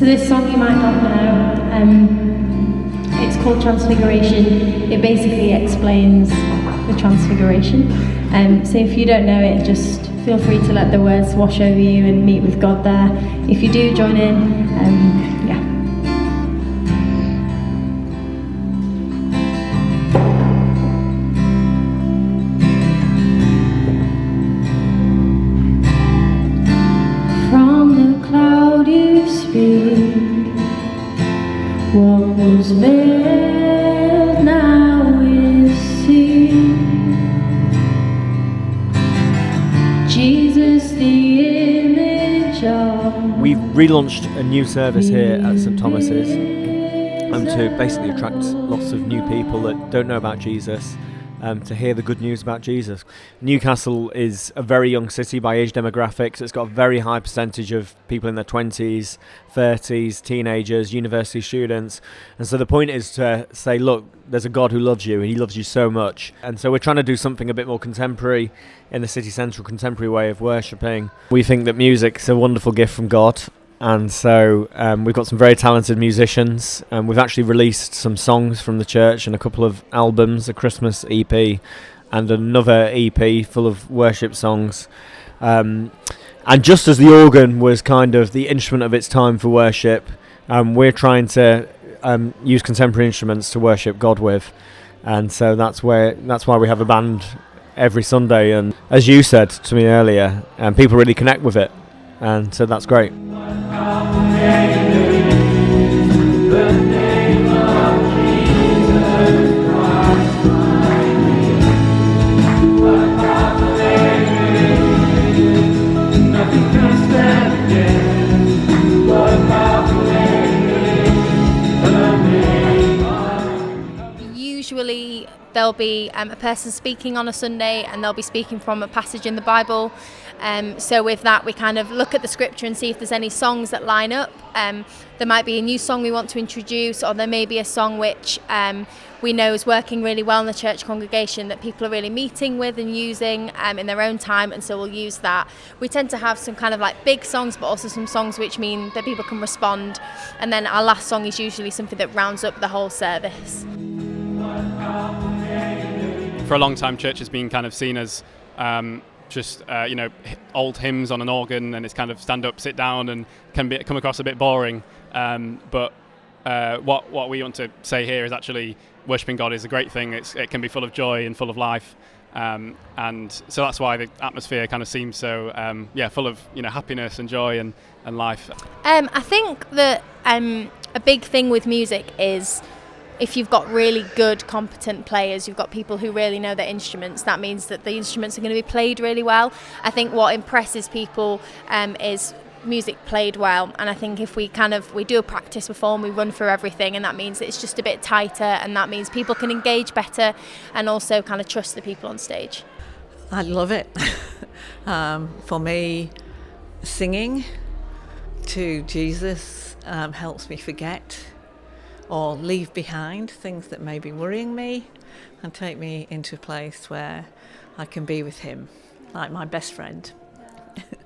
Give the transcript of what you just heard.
So this song you might not know, it's called Transfiguration. It basically explains the Transfiguration. So if you don't know it, just feel free to let the words wash over you and meet with God there. If you do, join in. Yeah. What was veiled now is seen. Jesus, the image of. We've relaunched a new service here at St Thomas's to basically attract lots of new people that don't know about Jesus. To hear the good news about Jesus. Newcastle is a very young city by age demographics. It's got a very high percentage of people in their 20s, 30s, teenagers, university students. And so the point is to say, look, there's a God who loves you, and he loves you so much. And so we're trying to do something a bit more contemporary in the city centre, contemporary way of worshipping. We think that music's a wonderful gift from God. And so we've got some very talented musicians. We've actually released some songs from the church and a couple of albums, a Christmas EP and another EP full of worship songs. And just as the organ was kind of the instrument of its time for worship, we're trying to use contemporary instruments to worship God with. And so that's why we have a band every Sunday. And as you said to me earlier, people really connect with it. And so that's great. Usually there'll be a person speaking on a Sunday, and they'll be speaking from a passage in the Bible. So with that, we kind of look at the scripture and see if there's any songs that line up. There might be a new song we want to introduce, or there may be a song which we know is working really well in the church congregation that people are really meeting with and using in their own time, and so we'll use that. We tend to have some kind of like big songs, but also some songs which mean that people can respond, and then our last song is usually something that rounds up the whole service. For a long time, church has been kind of seen as just old hymns on an organ, and it's kind of stand up, sit down, and come across a bit boring. But what we want to say here is actually worshipping God is a great thing. It can be full of joy and full of life, and so that's why the atmosphere kind of seems so full of happiness and joy and life. I think that a big thing with music is, if you've got really good, competent players, you've got people who really know their instruments, that means that the instruments are going to be played really well. I think what impresses people is music played well, and I think if we do a practice before and we run through everything, and that means it's just a bit tighter, and that means people can engage better and also kind of trust the people on stage. I love it. For me, singing to Jesus helps me forget or leave behind things that may be worrying me, and take me into a place where I can be with him, like my best friend.